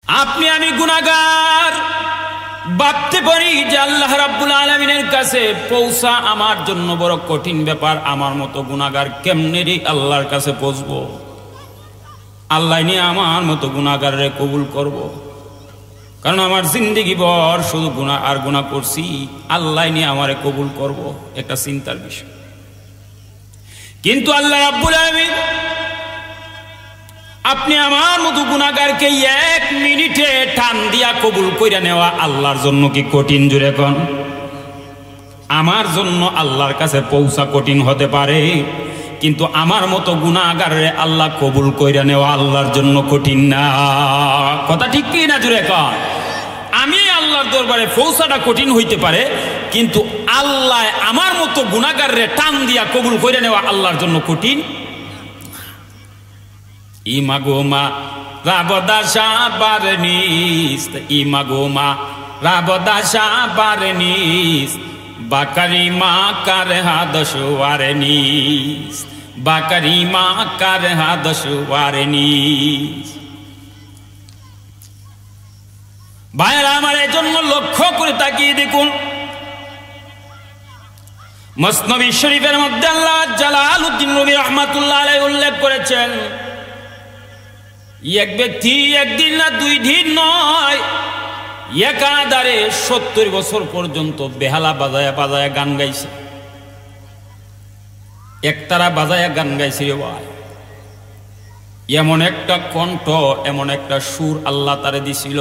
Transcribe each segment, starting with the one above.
আপনি আমি গুনাহগার ভাবতে পারি যে আল্লাহ রাব্বুল আলামিনের কাছে পৌঁছা আমার জন্য বড় কঠিন ব্যাপার। আমার মতো গুনাহগার কেমনে রে আল্লাহর কাছে পৌঁছবো? আল্লাহ নিয়ে আমার মতো গুনাহগাররে কবুল করব, কারণ আমার জিন্দেগি ভর শুধু গুনাহ আর গুনাহ করছি। আল্লাহ নিয়ে আমারে কবুল করব, একটা চিন্তার বিষয়। কিন্তু আল্লাহ রাব্বুল আলামিন আপনি আমার মতো গুনাহগারকে 1 মিনিটে টান দিয়া কবুল কইরা নেওয়া আল্লাহর জন্য কি কঠিন? জুড়ে কোন আমার জন্য আল্লাহর কাছে পৌঁছা কঠিন হতে পারে, কিন্তু আমার মতো গুনাহগারে আল্লাহ কবুল কইরা নেওয়া আল্লাহর জন্য কঠিন না। কথা ঠিক কি না? জুড়ে কোন আমি আল্লাহর দরবারে পৌঁছাটা কঠিন হইতে পারে, কিন্তু আল্লাহ আমার মতো গুনাহগারে টান দিয়া কবুল কইরা নেওয়া আল্লাহর জন্য কঠিন। ইমাগোমা রাবদাশা বারনিস, ইমাগোমা রাবদাশা বারনিস, বাকারিমা কারহা দশওয়ারনিস, বাকারিমা কারহা দশওয়ারনিস। ভাইরা আমার জন্য লক্ষ্য করে তাকিয়ে দেখুন, মসনবী শরীফের মধ্যে আল্লাহ জালালউদ্দিন রুমি রাহমাতুল্লাহ আলাইহি উল্লেখ করেছেন, এক ব্যক্তি একদিন না 2 দিন নয়, একাধারে 70 বছর পর্যন্ত বেহালা বাজায়া বাজায়া গান গাইছে, একতারা বাজায়া গান গাইছে। ভাই এমন একটা কণ্ঠ, এমন একটা সুর আল্লাহ তারে দিছিল,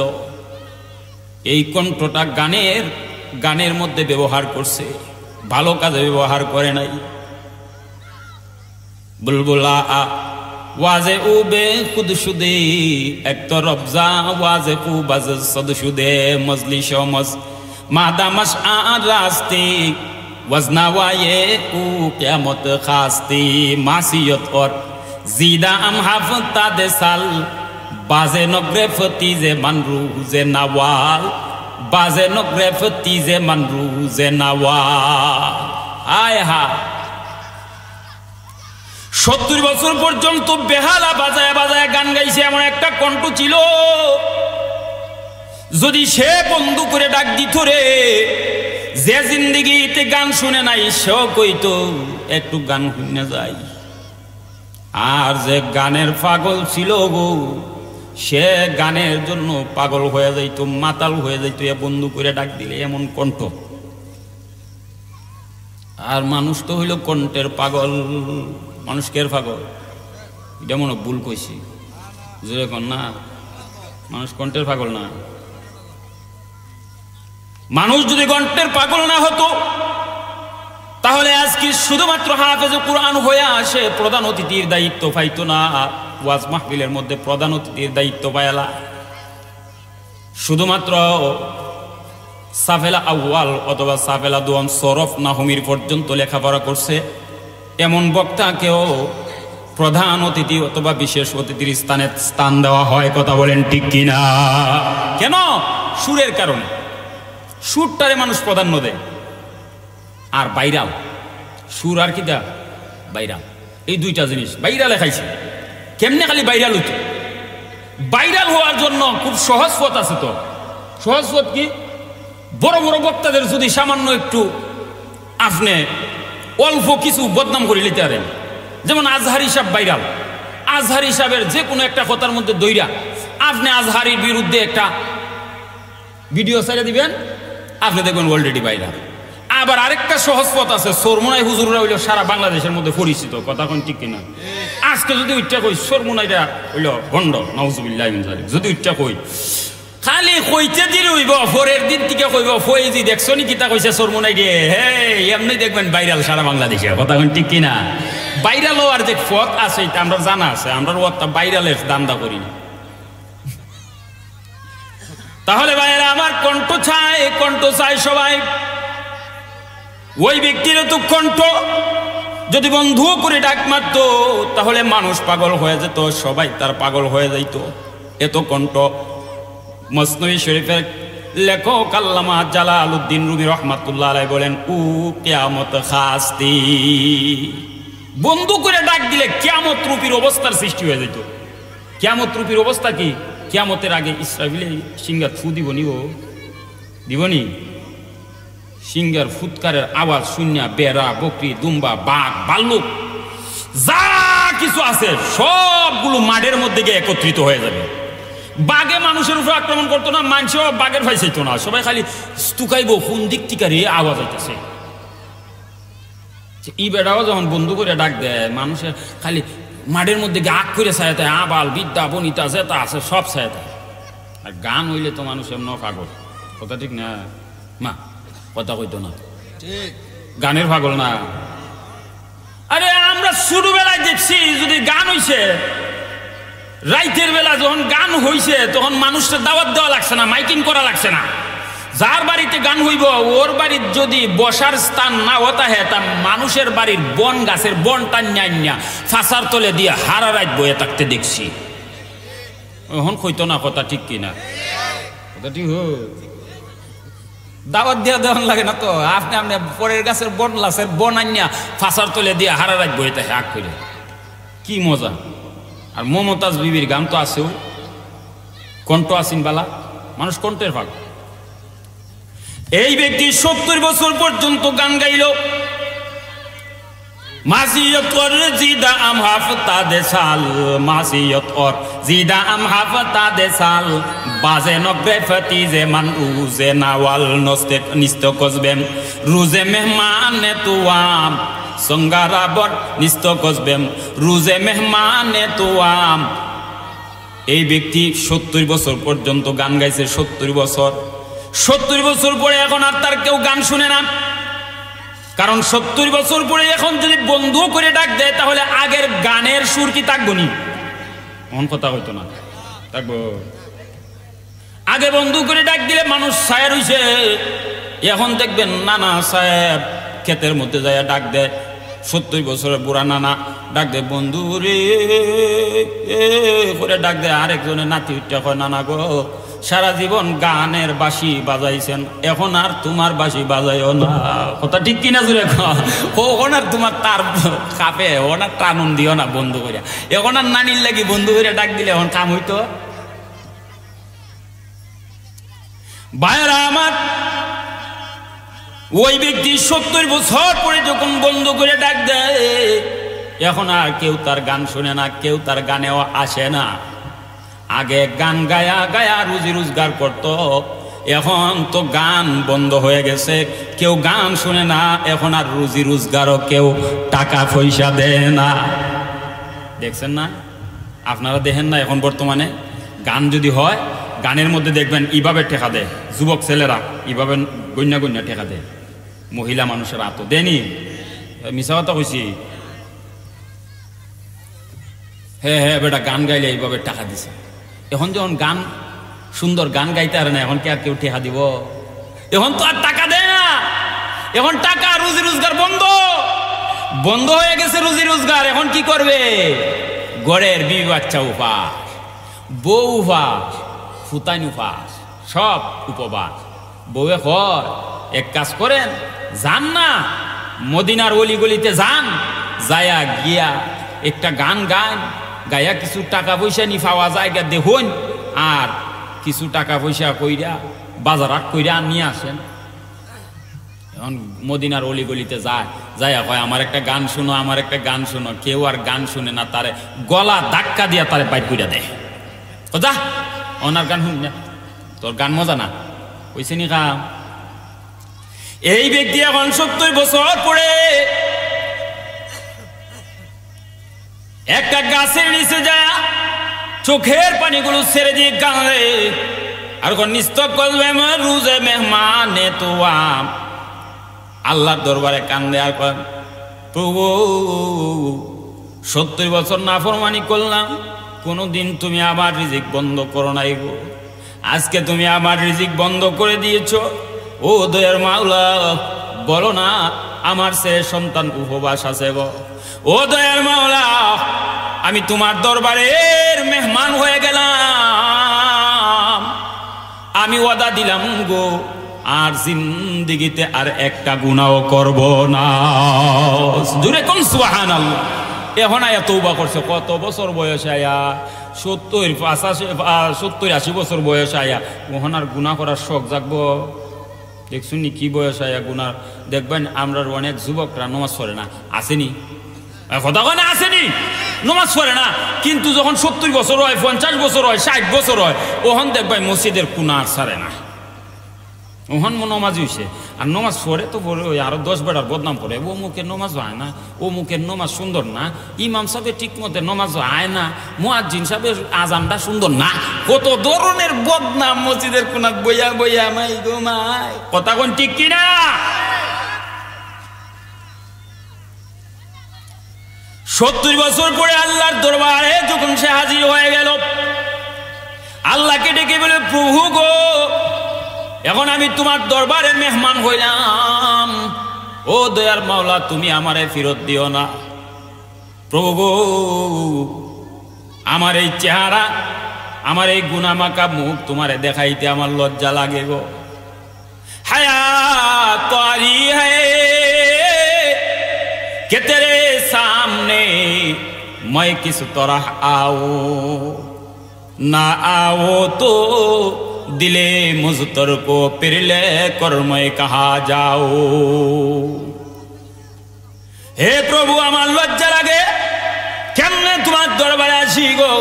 এই কণ্ঠটা গানের মধ্যে ব্যবহার করছে, ভালো কাজে ব্যবহার করে নাই। বুলবুলা ওয়াজে উবে কুদসুদে এক তো রবজা ওয়াজে কু বাজ সদসুদে মজলিস মজ মাদামাস আর রাস্তে ওয়াজনাওয়ায়ে উ কিয়ামত খাস্তি মাসিয়ত और জিদা আম হাফতা দে সাল বাজে নগরে ফতিজে মানরুজে নওয়াল, বাজে নগরে ফতিজে মানরুজে নওয়াল। আয় হা 70 বছর পর্যন্ত বেহালা বাজায় বাজায় গান গাইছে, এমন একটা কণ্ঠ ছিল। যদি সে বন্ধু করে ডাক দিত রে, যে জিন্দেগিতে গান শুনে নাই সেও কইতো একটু গান শুনে যাই। আর যে গানের পাগল ছিল গো, সে গানের জন্য পাগল হয়ে যাইতো, মাতাল হয়ে যাইতো এ বন্ধু করে ডাক দিলে, এমন কণ্ঠ। আর মানুষ তো হইল কণ্ঠের পাগল। মানুষ কের পাগল? এটা মনে ভুল কইছি, যেরকম না, মানুষ কণ্ঠের পাগল না। মানুষ যদি কণ্ঠের পাগল না হতো, তাহলে আজকে শুধুমাত্র হাফেজে কুরআন হয়ে আসে প্রধান অতিথির দায়িত্ব পাইতো না, ওয়াজ মাহফিলের মধ্যে প্রধান অতিথির দায়িত্ব পায়লা। শুধুমাত্র সাফেলা আউয়াল অথবা সাফেলা দুয়াম সরফ নাহমির পর্যন্ত লেখাপড়া করছে এমন বক্তাকেও প্রধান অতিথি অথবা বিশেষ অতিথির স্থান দেওয়া হয়। কথা বলেন ঠিক কিনা? কেন? সুরের কারণে। সুরটারে মানুষ প্রাধান্য দেয়। আর বাইরাল সুর আর কিটা বাইরাল, এই দুইটা জিনিস বাইরাল লেখাইছে। কেমনে খালি বাইরাল হইতো? বাইরাল হওয়ার জন্য খুব সহজ পথ আছে। তো সহজ পথ কি? বড় বড় বক্তাদের যদি সামান্য একটু আপনি অল্প কিছু বদনাম করে নিতে পারেন, যেমন আজহারি সাহেব বাইরাল, আজহারি সাহেবের যে কোনো একটা কথার মধ্যে দইরা আপনি আজহারির বিরুদ্ধে একটা ভিডিও ছেড়ে দিবেন, আপনি দেখবেন অলরেডি বাইরাল। আবার আরেকটা সহজ পথ আছে, সরমুনাই হুজুররা হইল সারা বাংলাদেশের মধ্যে পরিচিত। কথা কোন ঠিক কিনা? আজকে যদি উচ্চা কই সরমুনাইটা হইল ভণ্ড, নাউজুবিল্লাহি মিন যালিক, যদি উচ্চা কই খালি কইতে দিন হইব, পরের দিন থেকে কইব ফয়েজি দেখছো নি কিতা কইছে সরমুনাই রে, হে এমনি দেখবেন বাইরাল সারা বাংলাদেশে। কথা কোন ঠিক কিনা? বাইরাল হওয়ার যে পথ আছে এটা আমরা জানা আছে, আমরা ওটা বাইরালের দান্দা করি না। তাহলে ভাইরা আমার কণ্ঠ চাই সবাই। ওই ব্যক্তির তো কণ্ঠ যদি বন্ধু করে ডাক মারত, তাহলে মানুষ পাগল হয়ে যেত, সবাই তার পাগল হয়ে যাইত। এত কণ্ঠ। মসনবী শরীফের লেখক আল্লামা জালালউদ্দিন রুমি রাহমাতুল্লাহ আলাইহি বলেন, উ কিয়ামত খাস্তি, বন্ধু করে ডাক দিলে কিয়ামত রূপীর অবস্থার সৃষ্টি হয়ে যেত। কিয়ামত রূপীর অবস্থা কি? কিয়ামতের আগে ইসরাফিলে সিংহার ফু দিবনি, ও দিবনি। সিংহার ফুৎকারের আওয়াজ শূন্য বেড়া, বকরি, দুম্বা, বাঘ, ভাল্লুক যা কিছু আছে সবগুলো মাঠের মধ্যে গিয়ে একত্রিত হয়ে যাবে। বাঘে মানুষের উপর আক্রমণ করতো না, মানুষও বাঘের ভয় চাইতো না, সবাই খালি স্তুকাইব কোন দিক থেকে আওয়াজ হইতেছে। ই বেড়াও যখন বন্ধু করে ডাক দেয়, মানুষের খালি মাঠের মধ্যে আগ করে ছায়াতে আবাল বিদ্যা বনিতা যেটা আছে সব ছায়াতে। আর গান হইলে তো মানুষ এমন পাগল, কথা ঠিক না মা? কথা কইতো না, গানের পাগল না। আরে আমরা ছোটবেলায় দেখছি যদি গান হইছে, রাইতের বেলা যখন গান হইছে তখন মানুষের দাওয়াত দেওয়া লাগছে না, মাইকিং করা লাগছে না। যার বাড়িতে গান হইব ওর বাড়ির যদি বসার স্থান না হতা হে, তা মানুষের বাড়ির বন গাছের বন টান্যা ফাঁসার তলে দিয়ে হারা রাত বয়ে থাকতে দেখছি। এখন কইতো না, কথা ঠিক কিনা? কথা ঠিক হো, দাওয়াত দিয়া দেওয়ান লাগে না তো। আপনি আপনি পরের গাছের বন গাছের বন আন্যা ফাঁসার তলে দিয়ে হারা রাত বয়ে থাকে আগ করে, কি মজা। আর মমতাজ বিবির গান তো আছেও, কণ্ঠ আসিন বালা, মানুষ কণ্ঠের ভাগ। এই ব্যক্তি 70 বছর পর্যন্ত গান গাইল। মাসিয়ত और জিদা আম হাফতা দে সাল, মাসিয়ত और জিদা আম হাফতা দে সাল, বাজে নগরে ফতিজে মান রুজে নাওয়াল নস্তে নিস্ত কসবেম, রুজে মেহমানে তুয়াম সঙ্গারাবর নিস্ত কসবেম, রুজে মেহমানে তুয়াম। এই ব্যক্তি 70 বছর পর্যন্ত গান গাইছে। 70 বছর, 70 বছর পরে এখন আর তার কেউ গান শুনে না। কারণ 70 বছর পরে এখন যদি বন্ধু করে ডাক দেয় তাহলে আগের গানের সুর কি থাকবো নি? এমন কথা হইতো না, থাকবো। আগে বন্ধু করে ডাক দিলে মানুষ ছায়া রইছে, এখন দেখবেন নানা সাহেব ক্ষেতের মধ্যে যায় ডাক দেয়। 70 বছরের বুড়া নানা ডাক দেয় বন্ধু রে করে ডাক দেয়। আরেকজনের নাতি উঠতে হয়, নানা গো সারা জীবন গানের বাঁশি বাজাইছেন, এখন আর তোমার বাঁশি বাজাইও না। কথা ঠিক কিনা জুড়ে এখন আর তোমার তার কাপে ওনার টানুন দিও না বন্ধু করে। এখন আর নানির লাগি বন্ধু করে ডাক দিলে এখন কাম হইতো। ভাইরা আমার, ওই ব্যক্তি 70 বছর পরে যখন বন্ধ করে ডাক দেয়, এখন আর কেউ তার গান শুনে না, কেউ তার গানেও আসে না। আগে গান গায়া গায়া রুজি রোজগার করতো, এখন তো গান বন্ধ হয়ে গেছে, কেউ গান শুনে না, এখন আর রুজি রোজগারও কেউ টাকা পয়সা দেয় না। দেখছেন না আপনারা? দেখেন না এখন বর্তমানে গান যদি হয়, গানের মধ্যে দেখবেন এইভাবে টেকা দেয় যুবক ছেলেরা, এইভাবে গণ্যা গণ্যা টেকা দেয়। মহিলা মানুষের আতো দেয়নি, মিশা কথা কইছি। হ্যাঁ হ্যাঁ বেটা গান গাইলে এইভাবে টাকা দিছে। এখন যখন গান সুন্দর গান গাইতে আর না, এখন কি আর কেউ টেকা দিব? এখন তো আর টাকা দেয় না, এখন টাকা রুজি রোজগার বন্ধ, বন্ধ হয়ে গেছে রুজি রোজগার। এখন কি করবে? গড়ের বিবি বাচ্চা উপাস, বউ উপাস, ফুতাইন উপাস, সব উপবাস। বউয়ে কয় এক কাজ করেন, যান না মদিনার অলিগলিতে যান, যায়া গিয়া একটা গান গান, গায়া কিছু টাকা পয়সা নি পাওয়া জায়গা দেখুন, আর কিছু টাকা পয়সা কইরা বাজারাত কইরা নিয়ে আসেন। এখন মদিনার অলিগলিতে যায়, যাইয়া কয় আমার একটা গান শুনো, আমার একটা গান শুনো। কেউ আর গান শুনে না, তারে গলা ধাক্কা দিয়া তারে বাইর কইরা দেয়। যা ওনার গান শুন না, তোর গান মজা না, কইছে নি কাম। এই ব্যক্তি এখন 70 বছর পরে একটা গাছের নিচে যা চোখের পানিগুলো ছেড়ে দিয়ে কাঁদে আর নিস্তক করবে রুজে মেহমানে তোয়াম। আল্লাহর দরবারে কান্দে আর কয় প্রভু 70 বছর নাফরমানি করলাম, কোনদিন তুমি আমার রিজিক বন্ধ করো নাই গো, আজকে তুমি আমার রিজিক বন্ধ করে দিয়েছো। ও দয়ার মাওলা, বলো না আমার সে সন্তান উপবাস আছে গো। ও দয়ার মাওলা, আমি তোমার দরবারের মেহমান হয়ে গেলাম, আমি ওয়াদা দিলাম গো আর জিন্দেগিতে আর একটা গুনাহও করব না। জোরে কোন সুবহানাল্লাহ। এখন আয়া তৌবা করছে। কত বছর বয়স আয়া 70-80 বছর বয়স আয়া ওহন আর গুনাহ করার শখ জাগবো? দেখছুন নি কি বয়স আয়া গুনাহ? দেখবেন আমরা অনেক যুবকরা নমাজ পড়ে না, আসেনি কথা কয় না, আসেনি নমাজ পড়ে না, কিন্তু যখন 70 বছর হয়, 50 বছর হয়, 60 বছর হয়, ওহন দেখবেন মসজিদের কুনা আর ছাড়ে না, ওহন নমাজ হইছে। আর নমাজ পড়ে তো পড়ে ওই আরো 10 বেড়ার বদনাম করে, ও মুখের নমাজ হয় না, ও মুখের নমাজ সুন্দর না, ইমাম সাহেব ঠিক মতো নমাজ হয় না, মুয়াজ্জিন সাহেবের আজানটা সুন্দর না, কত ধরনের বদনাম মসজিদের কোনাত বইয়া বইয়া মাই গো মাই। কথা কোন ঠিক কিনা? সত্তর বছর পরে আল্লাহর দরবারে যখন সে হাজির হয়ে গেল, আল্লাহকে ডেকে বলে, প্রভু গো, এখন আমি তোমার দরবারে মেহমান হইলাম, ও দয়ার মাওলা, তুমি আমারে ফেরত দিও না। প্রভু গো, আমার এই চেহারা, আমার এই গুনামাকা মুখ তোমারে দেখাইতে আমার লজ্জা লাগে গো। হায়াত তারি হ্যায় कि तेरे सामने मैं किस तरह आओ, ना आओ तो दिले मुझतर को फिर ले कर मैं कहा जाओ। हे प्रभु, আমার লজ্জা লাগে, কেমনে তোমার দরবারে আসি গো,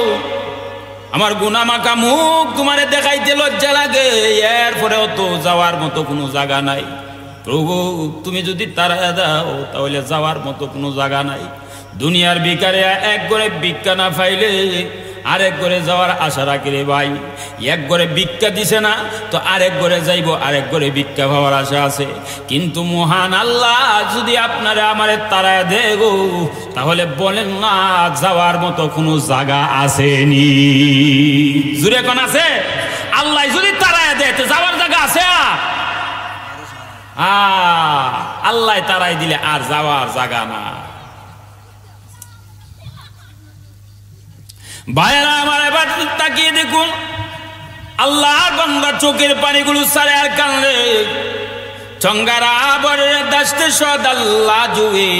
আমার গুনামাকা মুখ তোমারে দেখাইতে লজ্জা লাগে, এরপরেও তো যাওয়ার মতো কোনো জায়গা নাই। প্রভু, তুমি যদি তাড়াইয়া দাও তাহলে যাওয়ার মতো কোনো জায়গা নাই। দুনিয়ার ভিখারে এক ঘরে ভিক্ষা না পাইলে আরেক ঘরে যাওয়ার আশা রাখি রে ভাই। এক ঘরে ভিক্ষা দিছে না তো আরেক ঘরে যাইব, আরেক ঘরে ভিক্ষা পাওয়ার আশা আছে। কিন্তু মহান আল্লাহ যদি আপনারে আমারে তাড়াইয়া দে গো, তাহলে বলেন না যাওয়ার মতো কোনো জায়গা আসেনি? জুড়ে কোন আছে? আল্লাহ যদি তাড়াইয়া দেয় তো যাওয়ার জায়গা আছে? আল্লাহ তারাই দিলে আর যাওয়ার জায়গা না। ভাইয়েরা আমার, এবার তাকিয়ে দেখুন, আল্লাহর বান্দা চোখের পানিগুলো সারে আর কান্দে। চঙ্গারা বরে দাস্তে সদ আল্লাহ জুয়ে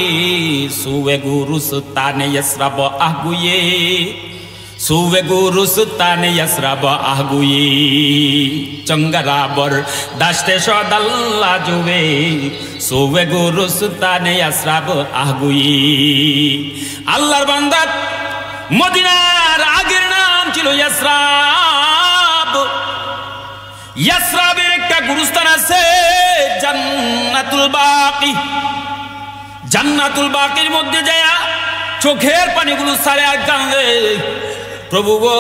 সুয়ে গুরুস্তানে ইসরাব আগুয়ে, সুবে গুরুস্তানে ইসরাব আগুয়ে। চঙ্গারা বর দাস্তে সদ আল্লাহ জুয়ে সুবে গুরুস্তানে ইসরাব আগুয়ে। আল্লাহর বান্দা, মদিনার আগের নাম ছিল ইয়াসরাব। ইয়াসরাবের একটা গুরুস্থান আছে জান্নাতুল বাকি। জান্নাতুল বাকির মধ্যে যায় চোখের পানিগুলো সারে আর কান্দে, প্রভু গো,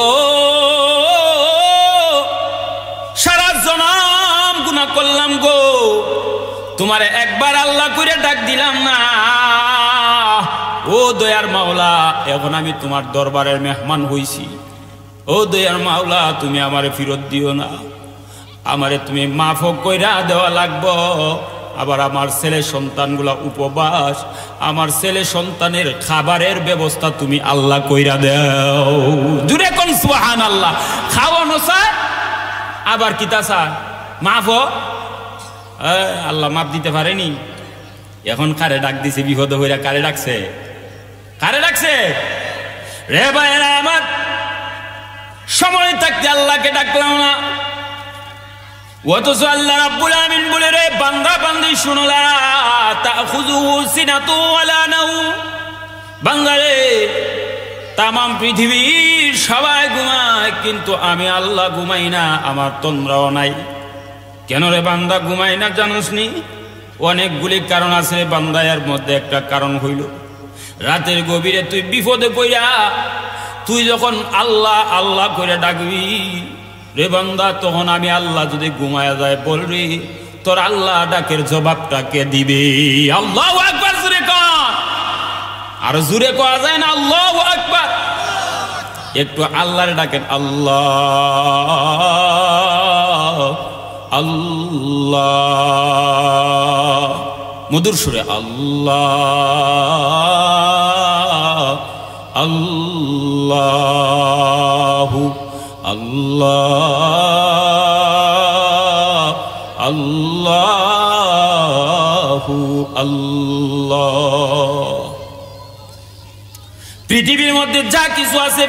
সারা জনম গুনাহ করলাম গো, তোমারে একবার আল্লাহ করে ডাক দিলাম না। ও দয়ার মাওলা, এখন আমি তোমার দরবারের মেহমান হইছি। ও দয়ার মাওলা, তুমি আমারে ফেরত দিও না, আমারে তুমি মাফ কইরা দেওয়া লাগবো। আবার আমার ছেলে সন্তানগুলা উপবাস, আমার ছেলে সন্তানের খাবারের ব্যবস্থা তুমি আল্লাহ কইরা দাও। জুড়ে কোন সুবহানাল্লাহ। খাওয়ানো চায় আবার কিতা চায়? মাফ। আল্লাহ মাফ দিতে পারেনি? এখন কারে ডাক দিছে? বিপদ হইরা কারে ডাকছে? কারে ডাকছে? রে ভাইরা আমার, সময় থাকতে আল্লাহকে ডাকলাম না, অথচ আল্লাহ রাব্বুল আমিন বলে, রে বান্দা বান্দি শুনো, লা তাখুযুহু সিনাতু ওয়ালা নাওম। বান্দা রে, তামাম পৃথিবীর সবাই ঘুমায়, কিন্তু আমি আল্লাহ ঘুমাই না, আমার তন্দ্রাও নাই। কেন রে বান্দা ঘুমাই না জানোস নি? অনেকগুলি কারণ আছে বান্দা, এর মধ্যে একটা কারণ হইল, রাতের গভীরে তুই বিপদে পড়া তুই যখন আল্লাহ আল্লাহ করে ডাকবি রে বান্দা, তখন আমি আল্লাহ যদি ঘুমায়া যায়, বলবি তোর আল্লাহ ডাকের জবাবটা কে দিবে? আল্লাহু আকবার। জোরে কর, আর জোরে করা যায় না? আল্লাহু আকবার। একটু আল্লাহর ডাকেন, আল্লাহ আল্লাহ, মধুর সুরে আল্লাহ আল্লাহু আল্লাহ আল্লাহু আল্লাহ। পৃথিবীর মধ্যে যা কিছু আছে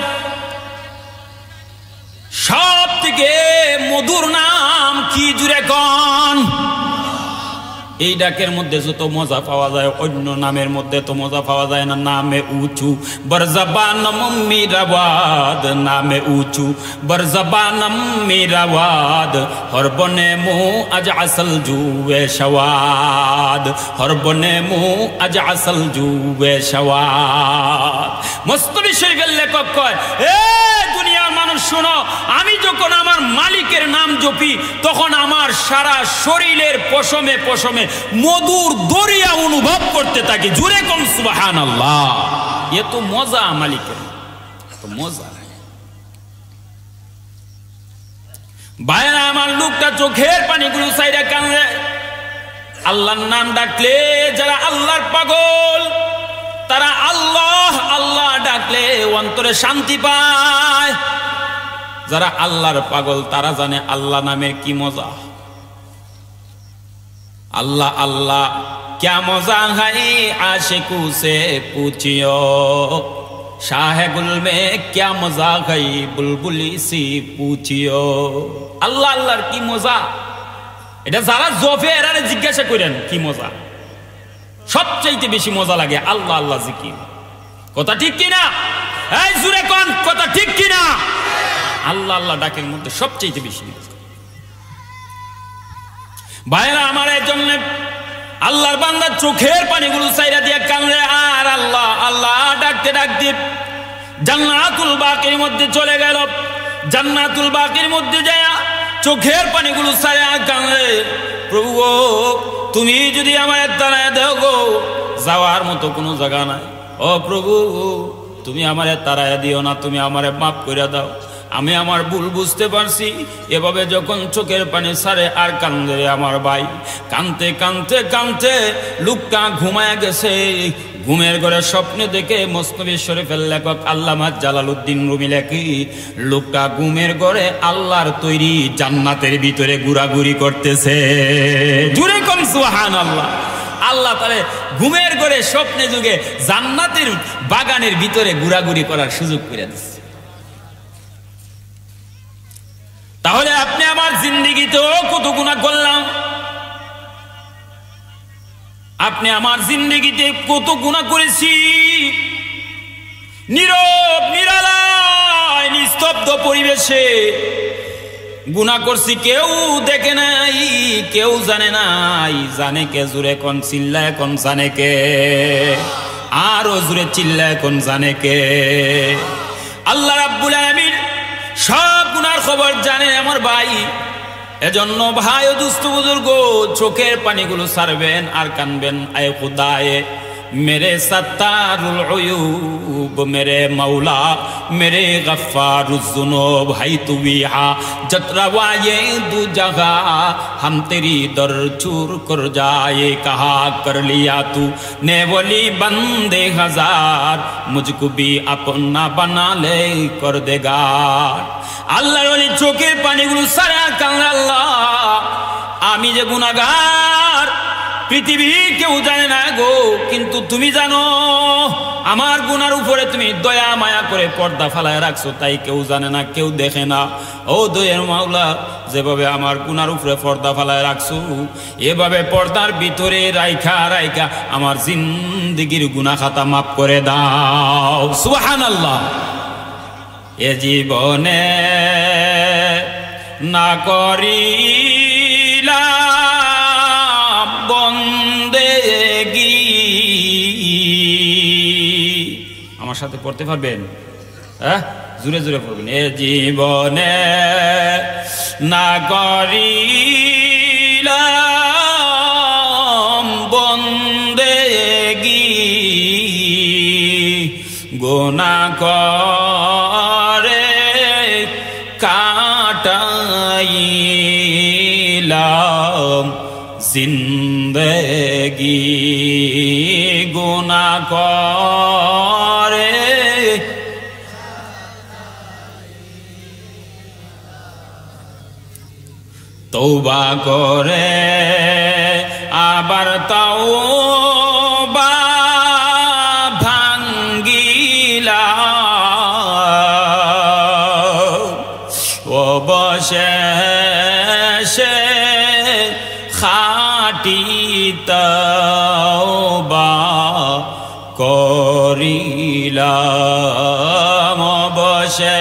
সব থেকে মধুর নাম কি জুড়ে কোন? এই ডাকের মধ্যে যত মজা পাওয়া যায় অন্য নামের মধ্যে তো মজা পাওয়া যায় না। নামে উঁচু বরজবানম মিরাওয়াদ, নামে উঁচু বরজবানম মিরাওয়াদ, হরবনে মু আজ আসল জুয়ে সওয়াদ, হরবনে মু আজ আসল জুয়ে সওয়াদ। মুস্তাফি শরীফের লেখক কয়, এ দুনিয়ার মানুষ শোনো, আমি যখন আমার মালিকের নাম জপি তখন আমার সারা শরীরের পশমে পশমে মধুর দরিয়া অনুভব করতে থাকি। জুড়ে কোন সুবহানাল্লাহ। এ তো মজা মালিকের, তো মজা। ভাইরা আমার, লোকটা চোখের পানিগুলো সাইরা কান্দে। আল্লাহর নাম ডাকলে যারা আল্লাহর পাগল তারা আল্লাহ আল্লাহ ডাকলে অন্তরে শান্তি পায়। যারা আল্লাহর পাগল তারা জানে আল্লাহ নামের কি মজা। अल्लाह अल्लाह क्या मजा है आशिकू से पूछियो, शाह गुल में क्या मजा है बुलबुली सी पूछियो। अल्लाह अल्लाह की मजा, এটা যারা জফে এরারে জিজ্ঞাসা করেন কি মজা। সবচেয়ে বেশি মজা লাগে আল্লাহ আল্লাহ জিকির। কথা ঠিক কিনা? এই জুরে কোন কথা ঠিক কিনা? আল্লাহ আল্লাহ ডাকের মধ্যে সবচেয়ে বেশি মজা। ভাইরা আমার, এর জন্য আল্লাহর বান্দা চোখের পানিগুলো সাইরা দিয়ে কান্দে আর আল্লাহ আল্লাহ ডাকতে ডাকতে জান্নাতুল বাকির মধ্যে চলে গেল। জান্নাতুল বাকির মধ্যে যায় চোখের পানিগুলো সাইরা কান্দে, প্রভু গো তুমি যদি আমায় তাড়ায় দাও গো, যাওয়ার মতো কোনো জায়গা নাই। ও প্রভু তুমি আমারে তাড়ায় দিও না, তুমি আমারে মাফ করে দাও, আমি আমার ভুল বুঝতে পারছি। এভাবে যখন চোখের পানি ছাড়ে আর কান্দে আমার ভাই, কানতে কানতে কানতে লোকটা ঘুমায় গেছে। ঘুমের ঘরে স্বপ্নে দেখে মুস্তাফি শরীফের লেখক আল্লামা জালালউদ্দিন রুমি লেখি, লোকটা ঘুমের ঘরে আল্লাহর তৈরি জান্নাতের ভিতরে ঘোরাঘুরি করতেছে। জুড়ে কোন সুবহানাল্লাহ। আল্লাহ তাআলা ঘুমের ঘরে স্বপ্নে যুগে জান্নাতের বাগানের ভিতরে ঘোরাঘুরি করার সুযোগ করে দিচ্ছে। তাহলে আপনি আমার জিন্দেগিতেও কত গুনাহ করলাম, আপনি আমার জিন্দেগিতে কত গুনাহ করেছি। নীরব নিরালায় নিস্তব্ধ পরিবেশে গুনাহ করছি, কেউ দেখে নাই, কেউ জানে নাই। জানে কে? জুরে কোন চিল্লায় কোন জানে কে? আরো জুরে চিল্লায় কোন জানে কে? আল্লাহ রাব্বুল আলামিন সব গুনার খবর জানে আমার ভাই। এজন্য ভাই ও দুস্থ বুজুর্গ, চোখের পানিগুলো ছাড়বেন আর কানবেন। আয় খুদায়ে मेरे सत्तारुल उयूब, मेरे मौला मेरे गफ्फारुज़्ज़ुनूब, है तू विहा जतरवाए दू जगह हम तेरी दर चूर कर जाए, कहा कर लिया तू ने वली बंदे हजार, मुझको भी अपना बना ले कर देगा। আল্লাহর ওলি চোখের পানিগুলো সারা কান্না, আল্লাহ আমি যে গুনাহগার পৃথিবী কেউ জানে না গো, কিন্তু তুমি জানো। আমার গুনার উপরে তুমি দয়া মায়া করে পর্দা ফালায় রাখছো, তাই কেউ জানে না, কেউ দেখে না। ও দয়ার মাওলা, যেভাবে আমার গুনার উপরে পর্দা ফালায় রাখছো, এভাবে পর্দার ভিতরে রাইখা রাইখা আমার জিন্দেগির গুনাহ খাতা মাফ করে দাও। সুবহানাল্লাহ। এ জীবনে না করিলাম বন্দেগি, আমার সাথে পড়তে পারবেন? হ্যাঁ, জোরে জোরে পড়বেন। এ জীবনে না করিলাম বন্দেগি, গুনাহ করে কাটাইলাম জিন্দেগি, গুনাহ করে তওবা করে আবার তওবা ভাঙ্গিলা, খাটি তওবা করিলাম অবশেষে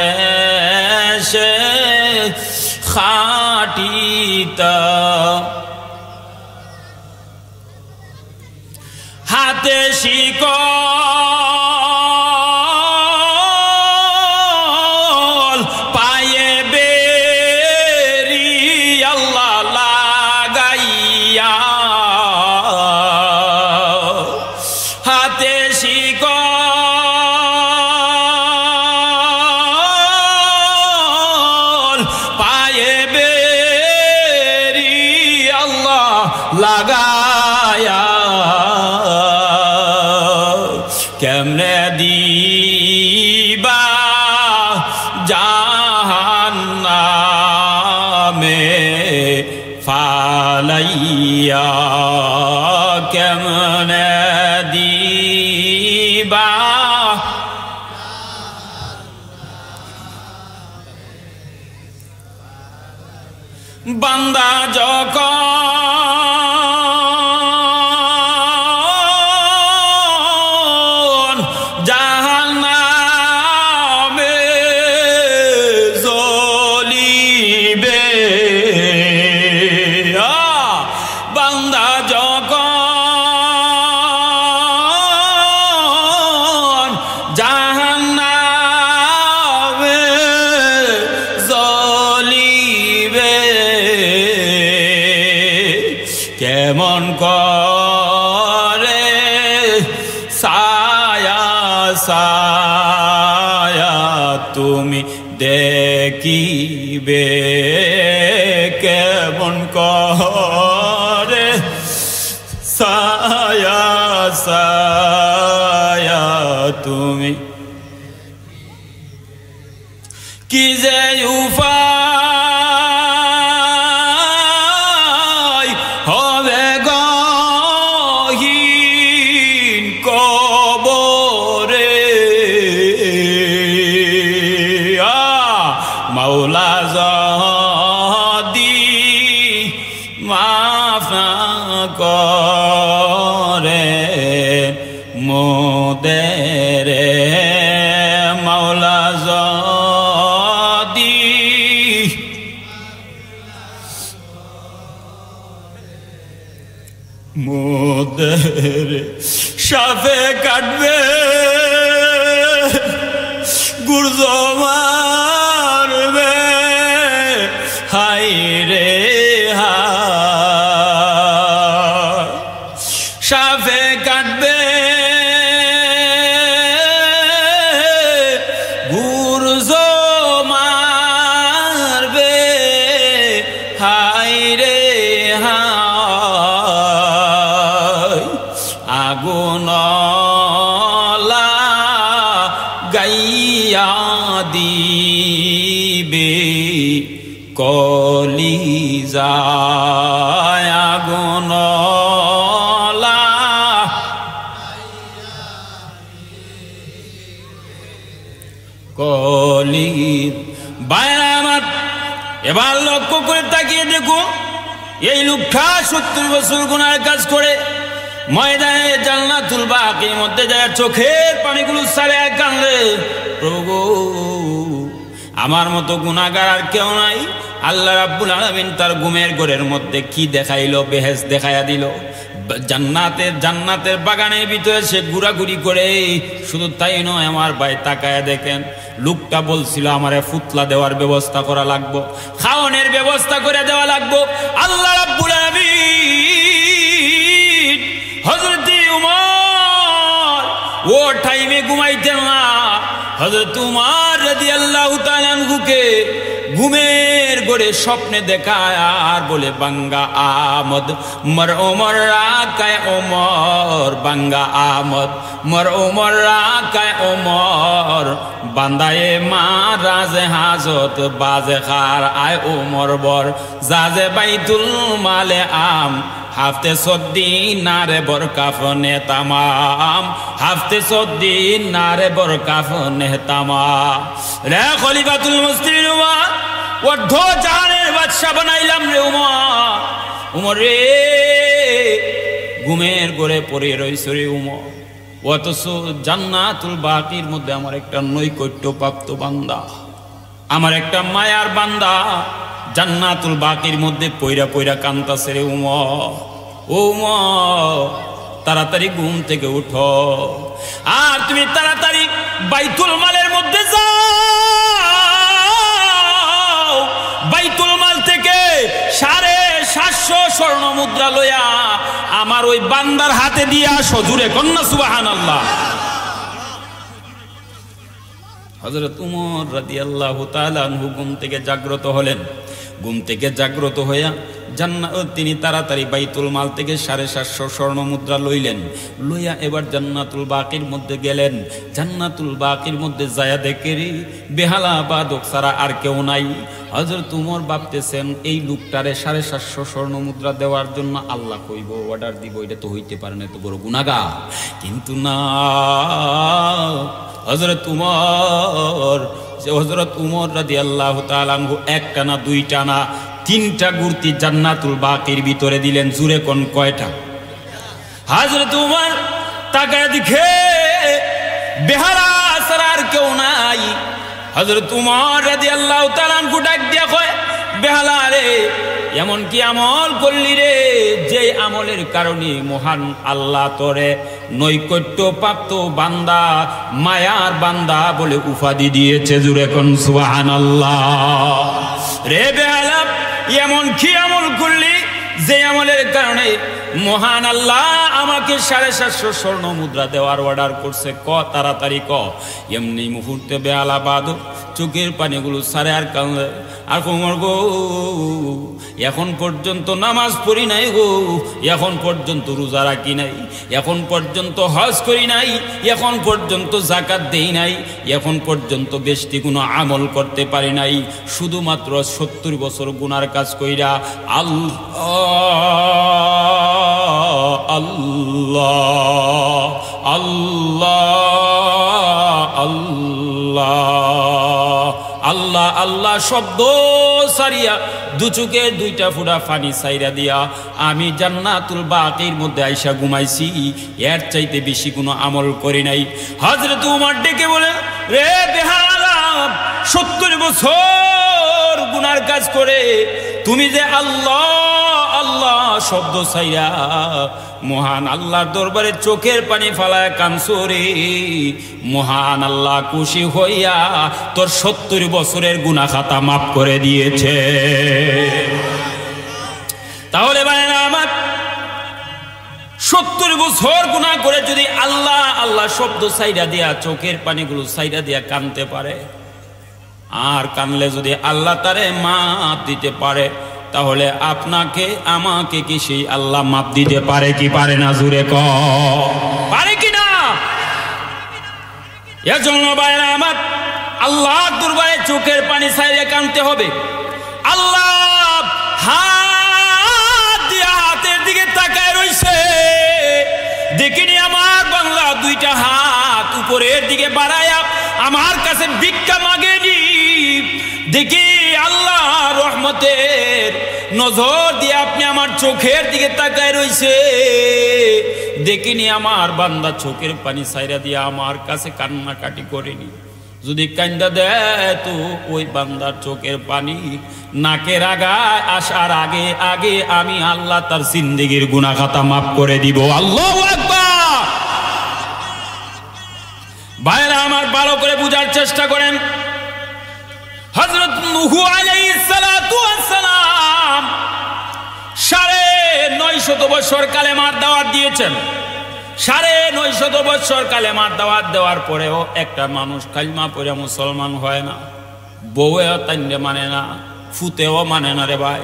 খাটি হাতে শিকল পায়ে বেরি আল্লাহ লাগাইয়া হাতে শিকল পায়ে বেরি আল্লাহ লাগায়া কেমনে দিবা জাহান্নামে ফালাইয়া কেমনে দিবা বান্দা যখন জাহান্নামে জ্বলিবে বান্দা যখন জাহান্নামে জ্বলিবে কেমন করে ছায়া ছায়া তুমি দেখিবে কেমন করে ছায়া ছায়া তুমি কি যে উপায় হবে গহীন কবরে মাওলা যদি মাফ করে মোদের মাওলা যদি মোদের সাফে কাটবে গুর্জ মারবে হাই রে সাফে কাটবে গুর্জ মারবে হাই রে আগুন গাইয়া দিবে কলিজায় আগুন কলি বাইরে আমার এবার লক্ষ্য করে তাকিয়ে দেখো এই লোকটা 70 বছর গুনার কাজ করে ময়দানে জান্নাতুল বাকির মধ্যে যায় চোখের পানিগুলো সারে কান্দে প্রভু আমার মতো গুনাহগার আর কেউ নাই আল্লাহ রাব্বুল আলামিন তার ঘুমের ঘরের মধ্যে কি দেখাইলো বেহেশত দেখাইয়া দিল জান্নাতের বাগানের ভিতরে সে ঘোরাঘুরি করে শুধু তাই নয় আমার ভাই তাকায়া দেখেন লোকটা বলছিল আমারে ফুতলা দেওয়ার ব্যবস্থা করা লাগবো খাওয়ানোর ব্যবস্থা করে দেওয়া লাগবো আল্লাহ রাব্বুল আলামিন হযরত উমর ও টাইমে ঘুমাইতেন না হযরত উমর রাদিয়াল্লাহু তাআলা আনহুকে ঘুমের ঘরে স্বপ্নে দেখায় আর বলে বাঙ্গা আমদ মর ওমর রাকায় ওমর বাঙ্গা আমদ মর ওমর রাকায় ওমর বান্দায়ে মা রাজে হাজত বাজে খার আয় ওমর বর জাজে বাইতুল মালে আম হাফতে সদ্দিন নারে বর কাফনে তামাম হাফতে সদ্দিন নারে বর কাফনে তামাম রে খলিফাতুল মুসলিমিন উমর ওর্ধ জাহানের বাদশা বানাইলাম রে উমর উমর রে, ঘুমের ঘরে পড়ে রইছ রে উমর, অথচ জান্নাতুল বাকির মধ্যে আমার একটা নৈকট্য প্রাপ্ত বান্দা, আমার একটা মায়ার বান্দা জান্নাতুল বাকির মধ্যে পয়রা পয়রা কান্তাছে রে উমর। ও উমর, তাড়াতাড়ি ঘুম থেকে উঠো, আর তুমি তাড়াতাড়ি বাইতুল মালের মধ্যে যাও, বাইতুল মাল থেকে 750 স্বর্ণ মুদ্রা লইয়া আমার ওই বান্দার হাতে দিয়ে আসো। জুড়ে কন্যা সুবহানাল্লাহ। হযরত উমর রাদিয়াল্লাহু তাআলা আনহু ঘুম থেকে জাগ্রত হলেন। ঘুম থেকে জাগ্রত হইয়া তিনি তাড়াতাড়ি বাইতুল মাল থেকে 750 স্বর্ণ মুদ্রা লইলেন, লইয়া এবার জান্নাতুল বাকির মধ্যে গেলেন। জান্নাতুল বাকির মধ্যে যায়া দেখে বেহালা বাদক ছাড়া আর কেউ নাই। হযরত উমর ভাবতেছেন এই লোকটারে 750 স্বর্ণ মুদ্রা দেওয়ার জন্য আল্লাহ কইব, অর্ডার দিব, এটা তো হইতে পারে না, তো বড় গুনাহগার। কিন্তু না, হযরত উমর রাদিয়াল্লাহু তাআলা আনহু একটা না দুইটা না 3টা গুরতি জান্নাতুল বাকির ভিতরে দিলেন। জুরে কোন কয়টা? হযরত উমর তাকায় দেখে বেহারা ছাড়া আর কেউ নাই। হযরত উমর রাদিয়াল্লাহু তাআলা আনহু ডাক দিয়া কয়, বেহালা রে, এমন কি আমল করলি রে যে আমলের কারণে মহান আল্লাহ তোরে নৈকট্য প্রাপ্ত বান্দা, মায়ার বান্দা বলে উপাধি দিয়েছে। জুরে কোন সুবহানাল্লাহ। রে বেহালা, এমন কি আমল করলি যে আমলের কারণে মহান আল্লাহ আমাকে 750 স্বর্ণ মুদ্রা দেওয়ার অর্ডার করছে? ক, তাড়াতাড়ি ক। এমনি মুহূর্তে বেহালা বাদক চোখের পানিগুলো সারে আর কান্দে, আর কোমর গো, এখন পর্যন্ত নামাজ পড়ি নাই গো, এখন পর্যন্ত রোজা রাখি নাই, এখন পর্যন্ত হজ করি নাই, এখন পর্যন্ত যাকাত দেই নাই, এখন পর্যন্ত বেশি কোনো আমল করতে পারি নাই, শুধুমাত্র 70 বছর গুনার কাজ কইরা আল্লাহ আল্লাহ আল্লাহ আল্লাহ আল্লাহ শব্দ সারিয়া দু চোখের 2টা ফোঁটা পানি সাইরা দিয়া আমি জান্নাতুল বাকির মধ্যে আইসা ঘুমাইছি, এর চাইতে বেশি কোনো আমল করি নাই। হযরত উমর ডেকে বলে, রে বেহালা, 70 বছর গুনার কাজ করে তুমি যে আল্লাহ আল্লাহ শব্দ সাইরা মহান আল্লাহর দরবারে চোখের পানি ফালায় কানছো রে, মহান আল্লাহ খুশি হইয়া তোর 70 বছরের গুনাহ খাতা মাফ করে দিয়েছে। তাহলে ভাইরা আমার, 70 বছর গুনাহ করে যদি আল্লাহ আল্লাহ শব্দ সাইরা দিয়া চোখের পানিগুলো সাইরা দিয়া কানতে পারে, আর কানলে যদি আল্লাহ তারে মাফ দিতে পারে, তাহলে আপনাকে আমাকে কি সেই আল্লাহ মাফ দিতে পারে কি পারে না? জুরে ক, পারে কি না? এর জন্য ভাইরা আমার, আল্লাহ দরবারে চোখের পানি ছাইরে কানতে হবে। আল্লাহ হাত দিয়া হাতের দিকে তাকায় রইছে, দেখিনি আমার বাংলা 2টা হাত উপরের দিকে বাড়ায়া আমার কাছে ভিক্ষা মাগেনি, দেখি আল্লাহ রহমতের নজর দিয়ে আপনি আমার চোখের দিকে তাকায় রইছে, দেখিনি আমার বান্দা চোখের পানি ছাইরা দিয়ে আমার কাছে কান্নাকাটি করেনি। যদি কান্দা দেয় তো ওই বান্দার চোখের পানি নাকের আগায় আসার আগে আগে আমি আল্লাহ তার জিন্দেগির গুনাহ খাতা মাফ করে দিব। আল্লাহু আকবার। ভাইরা আমার, ভালো করে বুঝার চেষ্টা করেন। হযরত নূহ আলাইহিস সালাতু ওয়াস সালাম 950 বছর কালেমার দাওয়াত দিয়েছেন। 950 বছর কালেমার দাওয়াত দেওয়ার পরেও একটা মানুষ কালিমা পড়ে মুসলমান হয় না, বউয়েও তাইনে মানে না, ফুতেও মানে না রে ভাই,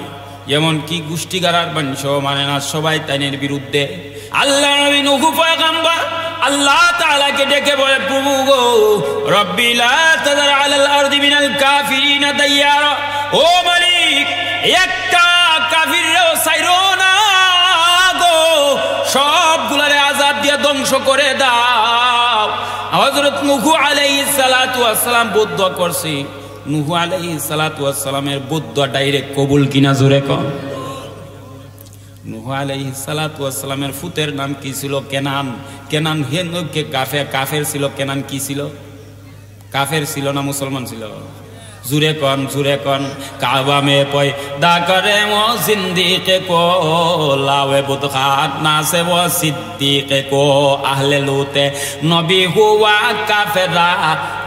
এমনকি গোষ্ঠীগারার মানুষও মানে না, সবাই তাইনের বিরুদ্ধে। আল্লাহ নবী নূহ পয়গম্বর আল্লাহ তাআলাকে ডেকে বলে, প্রভু গো, রব্বি লা তাযার আলাল আরদি মিনাল কাফিরিনা দাইয়ারা, ও মালিক, একটা কাফিরও ছাইরো না গো, সবগুলারে আযাব দিয়ে ধ্বংস করে দাও। হযরত নূহ আলাইহিস সালাতু ওয়াস সালাম বদদুয়া করছে। নূহ আলাইহিস সালাতু ওয়াস সালামের বদদুয়া ডাইরেক্ট কবুল কিনা? জোরে কর। নূহ আলাইহিস সালাতু ওয়াস সালামের ফুতের নাম কি ছিল? কেনান। কেনান কাফের ছিল। কেনান কি ছিল? কাফের ছিল না মুসলমান ছিল? জুরে কন কাবা মে পয়দা করে ও জিন্দিকে কো লাওয়ে বুদখাত নাসে ও সিদ্দিকে কো আহলে লুতে নবী হুয়া কাফেরা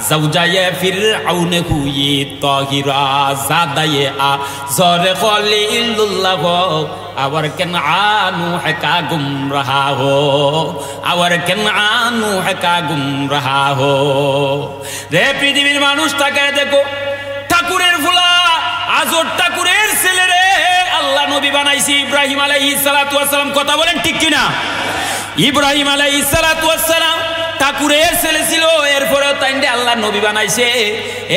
জাওজায়ে ফিরআউন হুই তাহিরা জাদায়ে আ জরে খলিলুল্লাহ আওয়ার কেনআনু হকা গুমরাহা হো আওয়ার কেনআনু হকা গুমরাহা হো। রে পৃথিবীর মানুষ তাকায় দেখো, ঠাকুরের ফুলা আজর ঠাকুরের ছেলে রে আল্লাহ নবী বানাইছি ইব্রাহিম আলাইহিস সালাতু ওয়াস সালাম। কথা বলেন ঠিক কিনা? ইব্রাহিম আলাইহিস সালাতু ওয়াস সালাম ঠাকুরের ছেলে ছিল, এরপরে তাইনে আল্লাহ নবী বানাইছে।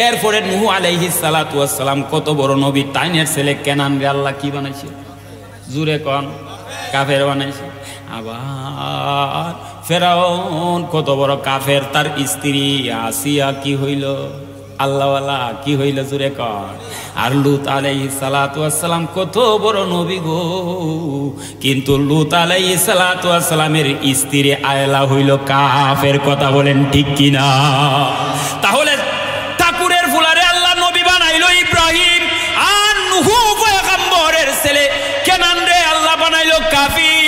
এরপরে নূহ আলাইহিস সালাতু ওয়াস সালাম কত বড় নবী, তাইনের ছেলে কেনান রে আল্লাহ কি বানাইছে? জুরে কন কাফের বানাইছে। আবার ফেরাউন কত বড় কাফের, তার স্ত্রী আসিয়া কি হইল? আল্লাহওয়ালা কি হইল? জুরে কর। আর লুত আলাইহিস সালাতু ওয়াস সালাম কত বড় নবী গো, কিন্তু লুত আলাইহিস সালাতু ওয়াস সালামের স্ত্রী আয়লা হইল কাফের। কথা বলেন ঠিক কিনা? তাহলে ঠাকুরের ফুলারে আল্লাহ নবী বানাইলো ইব্রাহিম, আর নূহ পয়গম্বরের ছেলে কেনান রে আল্লাহ বানাইলো কাফির।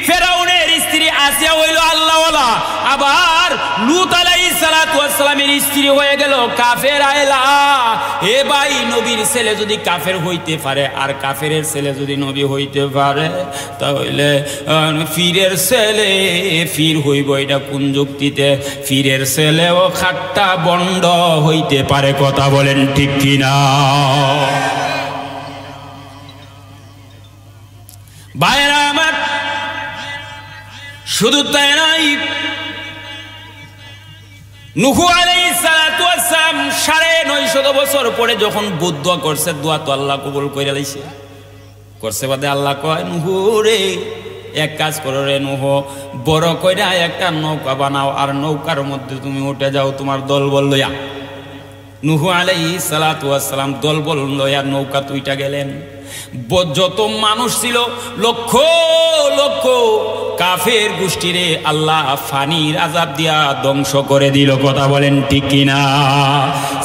ফেরাউনের স্ত্রী আসিয়া হইল আল্লাহওয়ালা, আবার লুত আলাইহিস সালাতু ওয়াস সালামের স্ত্রী হয়ে গেল কাফের আয়লা। এ ভাই, নবীর ছেলে যদি কাফের হইতে পারে আর কাফেরের ছেলে যদি নবী হইতে পারে, তাহলে ফিরের ছেলে ফির হইব এটা কোন যুক্তিতে? ফিরের ছেলেও খাট্টা বন্ড হইতে পারে। কথা বলেন ঠিক কিনা? ভাইরা আমার, শুধু তাই নাই, নূহ আলাইহিস সালাতু ওয়াস সালাম 950 বছর পরে যখন বুদ্ধ করছে, দোয়া তো আল্লাহ কবুল কইরা লাইছে। করছে বাদে আল্লাহ কয়, নূহ রে এক কাজ করো রে নূহ, বড় কইরা একটা নৌকা বানাও, আর নৌকার মধ্যে তুমি উঠে যাও তোমার দলবল লইয়া। নূহ আলাইহিস সালাতু ওয়াস সালাম দলবল লইয়া নৌকা তুইটা গেলেন। যত মানুষ ছিল লক্ষ লক্ষ কাফের গোষ্ঠীরে আল্লাহ ফানির আযাব দিয়া ধ্বংস করে দিল। কথা বলেন ঠিক কিনা?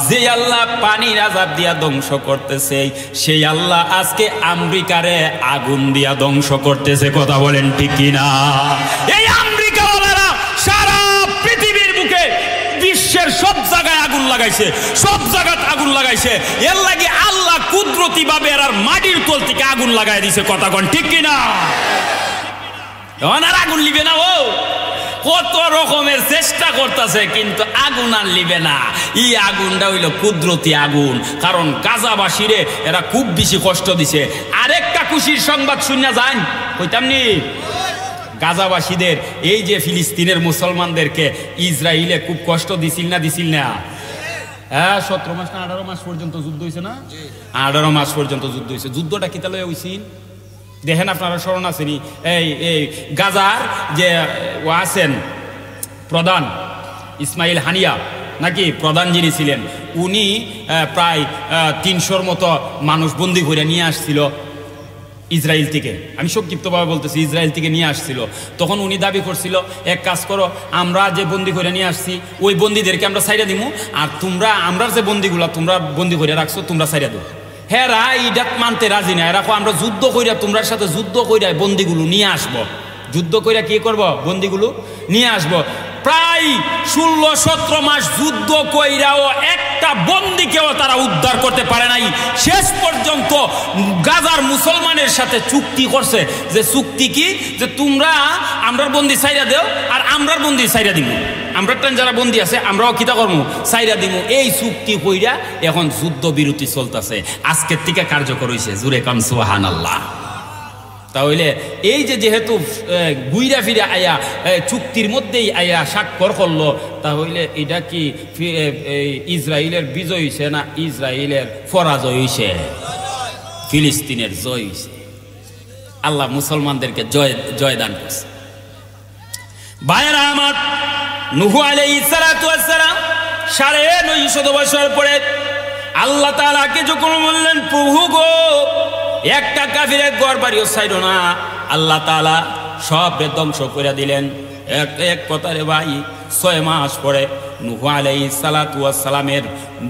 যে আল্লাহ পানির আযাব দিয়া ধ্বংস করতেছে, সেই আল্লাহ আজকে আমেরিকারে আগুন দিয়া ধ্বংস করতেছে। কথা বলেন ঠিক কিনা? এই আমেরিকাওয়ালারা সারা পৃথিবীর বুকে বিশ্বের সব জায়গায় আগুন লাগাইছে, সব জায়গায় আগুন লাগাইছে। এর লাগে আল্লাহ কুদরতি ভাবে আর মাটির তল থেকে আগুন লাগাই দিছে। কথা কোন ঠিক কিনা? আর আগুন লিবে না, ও কত রকমের চেষ্টা করতেছে, কিন্তু আগুন আর লিবে না। এই আগুনটা হইল কুদরতি আগুন, কারণ গাজাবাসীরে এরা খুব বেশি কষ্ট দিছে। আরেকটা খুশির সংবাদ শুনে যান, কইতাম নি, গাজাবাসীদের এই যে ফিলিস্তিনের মুসলমানদেরকে ইসরায়েলে খুব কষ্ট দিছিল না? হ্যাঁ, 17 মাস না 18 মাস পর্যন্ত যুদ্ধ হয়েছে না? 18 মাস পর্যন্ত যুদ্ধ হয়েছে। যুদ্ধটা কিতা লইয়া হইছিল দেখেন আপনারা, স্মরণ আছেনি? এই গাজার যে ও আছেন প্রধান ইসমাইল হানিয়া নাকি প্রধান যিনি ছিলেন, উনি প্রায় 300-র মতো মানুষ বন্দি করে নিয়ে আসছিল ইসরায়েল থেকে। আমি সংক্ষিপ্তভাবে বলতেছি, ইসরায়েল থেকে নিয়ে আসছিল। তখন উনি দাবি করছিল, এক কাজ করো, আমরা যে বন্দি করে নিয়ে আসছি ওই বন্দিদেরকে আমরা ছাইরা দিমু, আর তোমরা আমরা যে বন্দিগুলা তোমরা বন্দি করে রাখছো তোমরা ছাইরা দাও। হ্যাঁ, এইটা মানতে রাজি না। এরা আমরা যুদ্ধ কইরা তোমার সাথে যুদ্ধ কইরা বন্দিগুলো নিয়ে আসবো। যুদ্ধ কইরা কি করব? বন্দিগুলো নিয়ে আসবো। প্রায় 16-17 মাস যুদ্ধ কইরাও একটা বন্দিকেও তারা উদ্ধার করতে পারে নাই। শেষ পর্যন্ত গাজার মুসলমানের সাথে চুক্তি করছে, যে চুক্তি কি, যে তোমরা আমরার বন্দি ছাইরা দেও আর আমরার বন্দি ছাইরা দিব, আমরা যারা বন্দি আছে আমরাও কিতা করবো, ছাইরা দিব। এই চুক্তি কইরা এখন যুদ্ধ বিরতি চলতেছে, আজকের থেকে কার্যকর হইছে। জুরে কাম সুবহানাল্লাহ। তাহলে এই যে যেহেতু গুইরা ফিরে আয়া চুক্তির মধ্যেই আয়া স্বাক্ষর করলো, তাহলে এটা কি ইসরায়েলের বিজয় হইছে না ইসরায়েলের পরাজয় হইছে? ফিলিস্তিনের জয় হইছে। আল্লাহ মুসলমানদেরকে জয় দান করছে। ভাইয়েরা আমার, নূহ আলাইহিস সালাতু ওয়াস সালাম 950 বছর পরে আল্লাহ তাআলাকে যখন বললেন, প্রভু গো, একটা কাফিরের ঘর বাড়িও ছাইল না, আল্লাহ তাআলা সব ধ্বংস করে দিলেন। এক কথারে ভাই 6 মাস পরে নূহ আলাইহিস সালাতু ওয়াস সালামের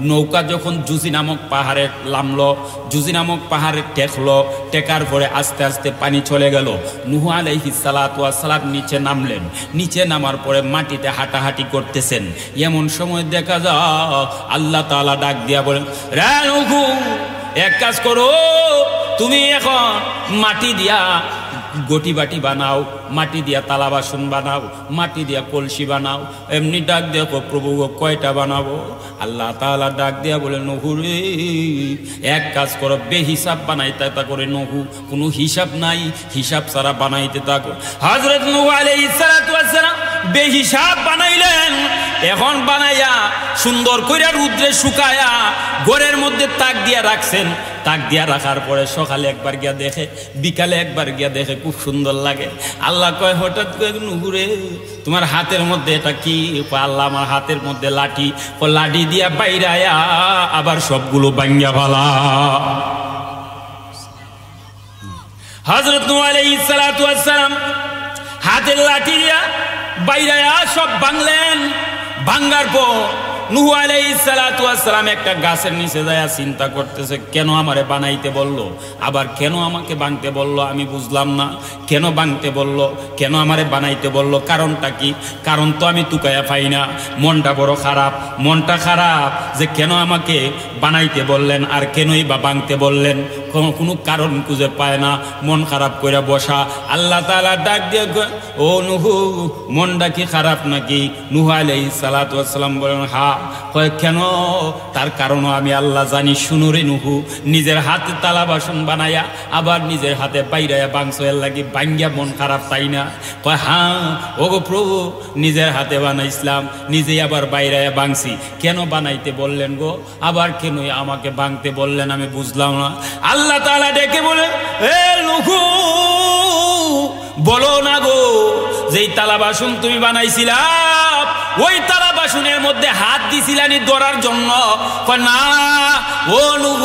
নৌকা যখন জুজি নামক পাহাড়ে নামলো, জুজি নামক পাহাড়ে টেকলো, টেকার পরে আস্তে আস্তে পানি চলে গেল। নূহ আলাইহিস সালাতু ওয়াস সালাম নিচে নামলেন। নিচে নামার পরে মাটিতে হাঁটাহাঁটি করতেছেন। এমন সময় দেখা যায় আল্লাহ তাআলা ডাক দিয়া বলেন, রে নূহ, এক কাজ করো, তুমি এখন মাটি দিয়া গটি বাটি বানাও, মাটি দিয়া তালা বাসন বানাও, মাটি দিয়া কলসি বানাও। এমনি ডাক দেখো প্রভু কয়টা বানাবো? আল্লাহ তাআলা ডাক দিয়া বলে, নূহ রে, এক কাজ করো, বেহিসাব বানাইতে থাকো রে নূহ, কোনো হিসাব নাই, হিসাব ছাড়া বানাইতে থাকো। হযরত নূহ আলাইহিস সালাতু ওয়াস সালাম বেহিসাব বানাইলেন। এখন বানাইয়া সুন্দর কইরা রুদ্রে শুকায়া ঘরের মধ্যে তাক দিয়া রাখছেন। তাক দিয়া রাখার পরে সকালে একবার গিয়া দেখে, বিকালে একবার গিয়া দেখে, খুব সুন্দর লাগে। আল্লাহ কয়, হঠাৎ করে নূহ রে, তোমার হাতের মধ্যে এটা কি? আল্লাহ, আমার হাতের মধ্যে লাঠি। লাঠি দিয়া বাইরে আয়া আবার সবগুলো ভাঙ্গা ফেলা। হযরত নূহ আলাইহিস সালাতু ওয়াস সালাম হাতের লাঠি দিয়া বাইরে আয়া সব ভাঙলেন। ভাঙ্গার পর নূহ আলাইহিস সালাতু ওয়াস সালাম একটা গাছের নিচে যায় চিন্তা করতেছে, কেন আমারে বানাইতে বলল, আবার কেন আমাকে ভাঙতে বলল? আমি বুঝলাম না কেন ভাঙতে বলল, কেন আমারে বানাইতে বলল, কারণটা কি? কারণ তো আমি তুকায়া পাই না। মনটা বড় খারাপ, মনটা খারাপ যে কেন আমাকে বানাইতে বললেন আর কেনই বা ভাঙতে বললেন, কোনো কারণ খুঁজে পায় না, মন খারাপ করে বসা। আল্লাহ তাআলা ডাক দিয়ে, ও নূহ, মনটা কি খারাপ নাকি? নূহ আলাইহিস সালাতু ওয়াস সালাম বলেন, হ্যাঁ। কয়, কেন? তার কারণও আমি আল্লাহ জানি। শুনো রে নূহ, নিজের হাতে তালা বাসন বানায়া আবার নিজের হাতে বাইরায়া বাংস এর লাগি ভাঙ্গিয়া মন খারাপ, তাই না? কয়, হ্যাঁ ওগো প্রভু, নিজের হাতে বানাইছিলাম, নিজেই আবার বাইরায়া বাংছি, কেন বানাইতে বললেন গো? আবার কেনই আমাকে ভাঙতে বললেন? আমি বুঝলাম না। আল্লাহ তাআলা ডেকে বলে, এ নূহ, বলো না গো, যেই তালা বাসন তুমি বানাইছিলা, ওই তালা বাসনের মধ্যে হাত দিছিলানি ধরার জন্য? কয়, না। ও নূহ,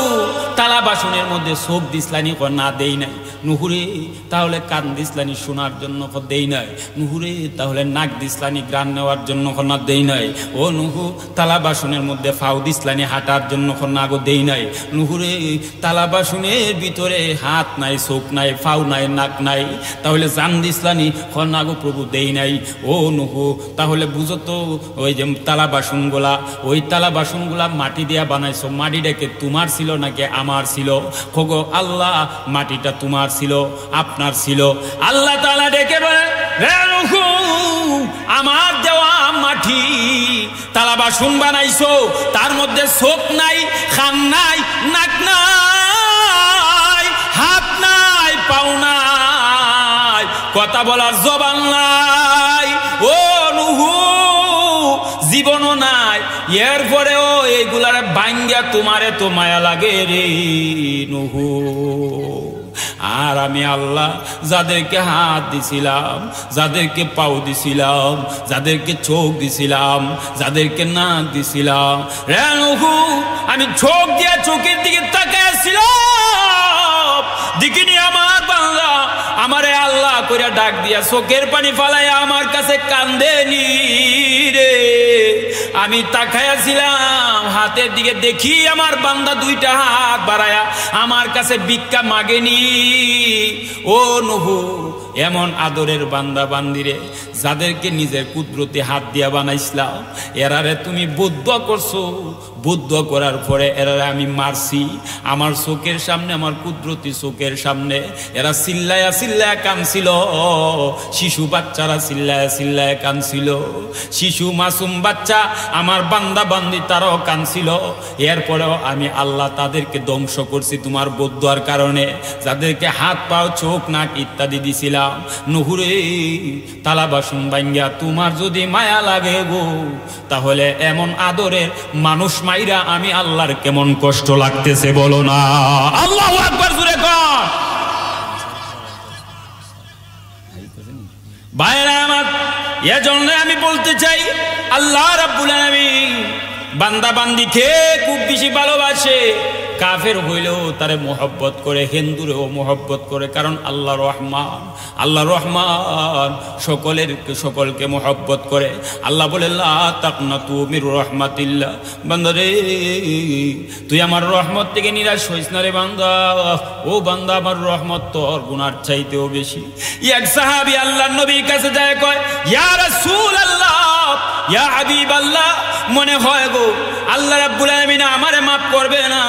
তালা বাসনের মধ্যে চোখ দিসলানি? কয়, না, দেই নাই। নূহ রে, তাহলে কান দিসলানি শোনার জন্য? কয়, দেই নাই। নূহ রে, তাহলে নাক দিসলানি গ্রান নেওয়ার জন্য? কয়, না, দেই নাই। ও নূহ, তালা বাসনের মধ্যে ফাও দিসলানি হাঁটার জন্য? কয়, না গো, দেই নাই। নূহ রে, তালা বাসনের ভিতরে হাত নাই, চোখ নাই, ফাও নাই, নাক নাই, তাহলে জান দিসলানি? কয়, না গো প্রভু, দেই নাই। ও নূহ, তাহলে বুঝো তো, ওই যে তালা বাসনগুলা, ওই তালা বাসনগুলা মাটি দিয়া বানাইছো, মাটিটাকে তোমার ছিল নাকি আমার ছিল? খোগো আল্লাহ, মাটিটা তোমার ছিল, আপনার ছিল। আল্লাহ তাআলা ডেকে বলে, হে নূহ, আমার দেওয়া মাটি তালা বাসন বানাইছো, তার মধ্যে চোখ নাই, কান নাই, নাক নাই, হাত নাই, পাও নাই, কথা বলার জবান নাই, ও নূহ, জীবনও নাই, এরপরেও এইগুলার ভাঙ্গা তোমারে তো মায়া লাগে রে নূহ। আর আমি আল্লাহ যাদেরকে হাত দিছিলাম, যাদেরকে পাও দিছিলাম, যাদেরকে চোখ দিছিলাম, যাদেরকে নাক দিছিলাম, রে নূহ, আমি চোখ দিয়ে চোখের দিকে তাকাইছিলাম, দেখিনি আমার বান্দা আমারে আল্লাহ কইরা ডাক দিয়া চোখের পানি ফালাইয়া আমার কাছে কান্দেনি রে। আমি তাকাইছিলাম হাতের দিকে, দেখি আমার বান্দা দুইটা হাত বাড়ায়া আমার কাছে ভিক্ষা মাগেনি। ও নূহ, এমন আদরের বান্দা বান্দিরে যাদেরকে নিজের কুদরতে হাত দিয়া বানাইছিলাম, এরারে তুমি বুদ্ধ করছো। বুদ্ধ করার পরে এরারে আমি মারছি আমার চোখের সামনে, আমার কুদরতি চোখের সামনে। এরা চিল্লায়া চিল্লায়া কাঁদছিল, শিশু বাচ্চারা চিল্লায়া চিল্লায়া কাঁদছিল, শিশু মাসুম বাচ্চা আমার বান্দা বান্দি তারাও কাঁদছিল। এরপরেও আমি আল্লাহ তাদেরকে ধ্বংস করছি তোমার বদদুয়ার কারণে, যাদেরকে হাত পাও চোখ নাক ইত্যাদি দিছিলাম। নূহ রে, তালা বাসন ভাঙ্গা তোমার যদি মায়া লাগে গো, তাহলে এমন আদরের মানুষ মাইরা আমি আল্লাহর কেমন কষ্ট লাগতেছে বলো না। আল্লাহু আকবার জোরে কর। ভাইরা আমার, এজন্য আমি বলতে চাই, আল্লাহ রাব্বুল আলামিন বান্দা বান্দিকে খুব বেশি ভালোবাসে। কাফের হইলেও তারে মোহব্বত করে, হিন্দুরেও মোহব্বত করে, কারণ আল্লাহ রহমান, আল্লাহ রহমান সকলকে মোহব্বত করে। আল্লাহ বলে লা তাকনাতু মির রাহমাতিল্লাহ, বান্দা রে তুই আমার রহমত থেকে নিরাশ হইস না রে বান্দা। ও বান্দা, আমার রহমত তোর গুনার চাইতেও বেশি। এক সাহাবী আল্লাহর নবীর কাছে যায়, কয় ইয়া রাসূলুল্লাহ, ইয়া হাবিবাল্লাহ, মনে হয় গো আল্লাহ রাব্বুল আলামিন আমারে মাফ করবে না,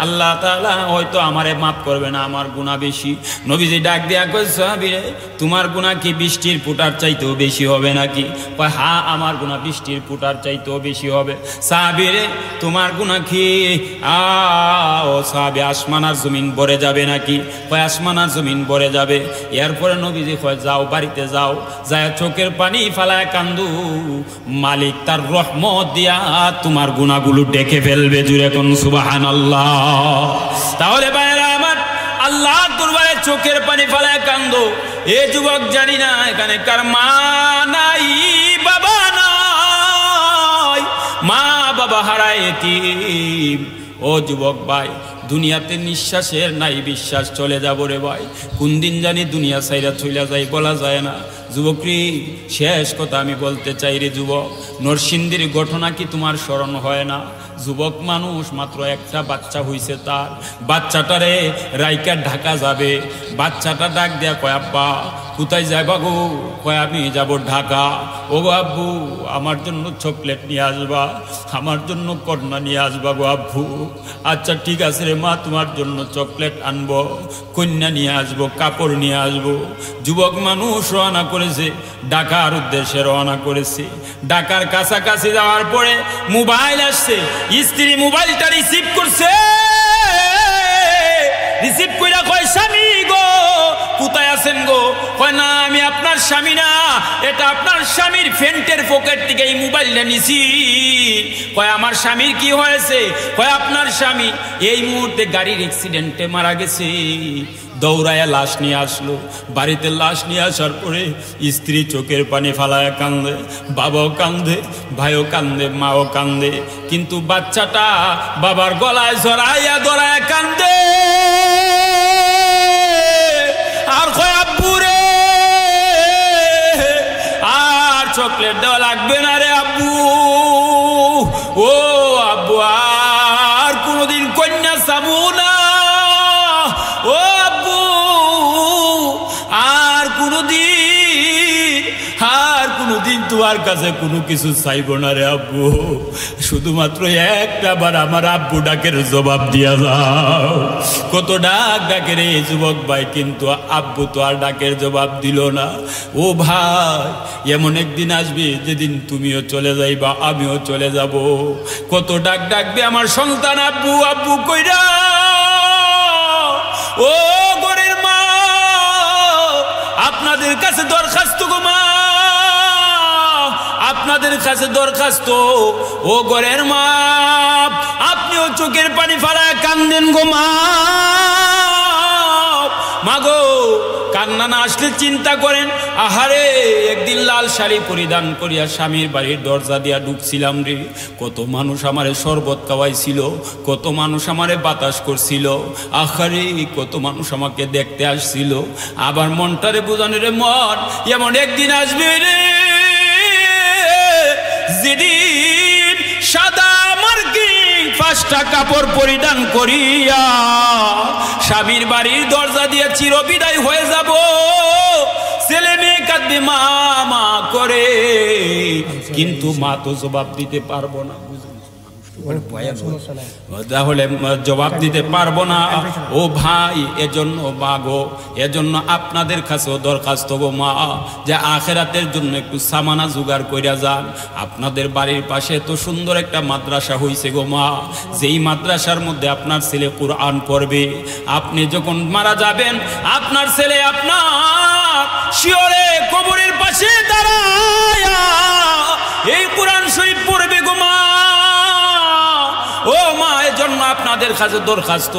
আল্লাহ তাআলা হয়তো আমারে মাফ করবে না, আমার গুনাহ বেশি। নবীজি ডাক দিয়া কয় সাহাবী রে, তোমার গুনাহ কি বৃষ্টির ফোঁটার চাইতেও বেশি হবে নাকি? কয় হ্যাঁ, আমার গুনাহ বৃষ্টির ফোঁটার চাইতেও বেশি হবে। সাহাবী রে, তোমার গুনাহ কি ও সাহাবী আসমান আর জমিন ভরে যাবে নাকি? কয় আসমান আর জমিন ভরে যাবে। এরপরে নবীজি কয় যাও, বাড়িতে যাও, যায় চোখের পানি ফালায় কান্দু, মালিক তার রহমত দিয়া তোমার গুনাহগুলো ডেকে ফেলবে। জুড়ে কোন সুবহানাল্লাহ। তাহলে ভাইরা আমার, আল্লাহর দরবারে চোখের পানি ফালায় কান্দো। এ যুবক, জানি না এখানে কার মা নাই, বাবা নাই, মা বাবা হারায় এতিম। ও যুবক ভাই, দুনিয়াতে নিঃশ্বাসের নাই বিশ্বাস, চলে যাবো রে ভাই, কোন দিন জানি দুনিয়া ছাইরা চলে যায়, বলা যায় না। যুবকরি, শেষ কথা আমি বলতে চাই রে যুবক, নরসিংদীর ঘটনা কি তোমার স্মরণ হয় না? যুবক মানুষ, মাত্র একটা বাচ্চা হইছে, তার বাচ্চাটারে রাইকা ঢাকা যাবে। বাচ্চাটা ডাক দেয়া কয় আব্বা কোথায় যাইবা গো? কয় আমি যাব ঢাকা। ও গো আব্বু, আমার জন্য চকলেট নিয়ে আসবা, আমার জন্য কন্যা নিয়ে আসবা গো আব্বু। আচ্ছা ঠিক আছে রে মা, তোমার জন্য চকলেট আনবো, কন্যা নিয়ে আসবো, কাপড় নিয়ে আসবো। যুবক মানুষ রওনা করেছে, ঢাকার উদ্দেশ্যে রওনা করেছে। ঢাকার কাছাকাছি যাওয়ার পরে মোবাইল আসছে, স্ত্রী মোবাইলটা রিসিভ করছে। রিসিভ কইরা কয় স্বামী গো, কোথায় আছেন গো? কয় না, আমি আপনার স্বামী না, এটা আপনার স্বামীর প্যান্টের পকেট থেকে এই মোবাইলটা নিছি। কয় আমার স্বামীর কি হয়েছে? কয় আপনার স্বামী এই মুহূর্তে গাড়ির অ্যাক্সিডেন্টে মারা গেছে। দৌড়ায়া লাশ নিয়ে আসলো। বাড়িতে লাশ নিয়ে আসার পরে স্ত্রী চোখের পানি ফালায় কান্দে, বাবাও কান্দে, ভাইও কান্দে, মাও কান্দে, কিন্তু বাচ্চাটা বাবার গলায় জড়াইয়া দৌড়ায় কান্দে। আর কয় আব্বু রে, আর চকলেট দেওয়া লাগবে না রে আব্বু। ও আব্বু, আর কোনোদিন কন্যা চাবো না। ও আব্বু, আর কোনোদিন তোমার কাছে কোনো কিছু চাইব না রে আব্বু। শুধুমাত্র একটা বার আমার আব্বু ডাকের জবাব দিয়া যাও। কত ডাকে রে যুবক ভাই, কিন্তু আব্বু তো আর ডাকের জবাব দিল না। ও ভাই, এমন একদিন আসবে যেদিন তুমিও চলে যাইবা, আমিও চলে যাব। কত ডাকবে আমার সন্তান আব্বু আব্বু কইরা। ও ঘরের মা, আপনাদের কাছে দরখাস্ত গো মা, আপনাদের কাছে দরখাস্ত। ও ঘরের মা, আপনিও চোখের পানি ফালায় কান্দেন গো মা। মাগো, কান্না না আসলে চিন্তা করেন, আহারে একদিন লাল শাড়ি পরিধান করিয়া স্বামীর বাড়ির দরজা দিয়া ঢুকছিলাম রে, কত মানুষ আমারে শরবত খাওয়াইছিল, কত মানুষ আমারে বাতাস করছিল, আহারে কত মানুষ আমাকে দেখতে আসছিল। আবার মনটারে বোঝানো রে মন, এমন একদিন আসবে রে যেদিন সাদা মার্কিন 5টা কাপড় পরিধান করিয়া স্বামীর বাড়ির দরজা দিয়ে চিরবিদায় হয়ে যাব। ছেলে মেয়ে কাঁদবে মা করে, কিন্তু মা তো জবাব দিতে পারবো না, তাহলে জবাব দিতে পারবো না। ও ভাই, এজন্য মাগো, এজন্য আপনাদের কাছেও দরখাস্ত গো মা, যে আখেরাতের জন্য একটু সামানা জোগাড় কইরা যান। আপনাদের বাড়ির পাশে তো সুন্দর একটা মাদ্রাসা হইছে গো মা, যেই মাদ্রাসার মধ্যে আপনার ছেলে কোরআন পড়বে। আপনি যখন মারা যাবেন, আপনার ছেলে আপনার শিয়রে কবরের পাশে দাঁড়ায়া এই কোরআন শরীফ পড়বে গো মা। ও মা, এজন্য আপনাদের কাছে দরখাস্ত,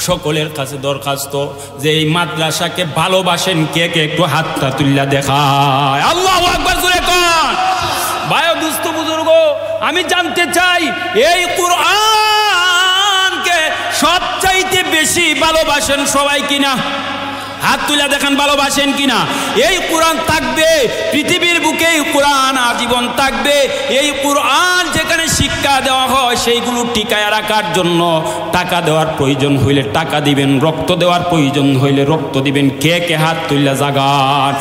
সকলের কাছে দরখাস্ত, যে এই মাদ্রাসাকে ভালোবাসেন কে কে, একটু হাতটা তুল্লা দেখায়। আল্লাহু আকবার জোরে কোন। ভাই দুস্থ বুজুর্গ, আমি জানতে চাই এই কোরআনকে সবচাইতে বেশি ভালোবাসেন সবাই কিনা? হাত তুলে দেখেন ভালোবাসেন কিনা। এই কোরআন থাকবে পৃথিবীর বুকে, এই কোরআন আজীবন থাকবে। এই কোরআন যেখানে শিক্ষা দেওয়া হয় সেইগুলো টিকায় রাখার জন্য টাকা দেওয়ার প্রয়োজন হইলে টাকা দিবেন, রক্ত দেওয়ার প্রয়োজন হইলে রক্ত দিবেন। কে কে হাত তুলে জাগান?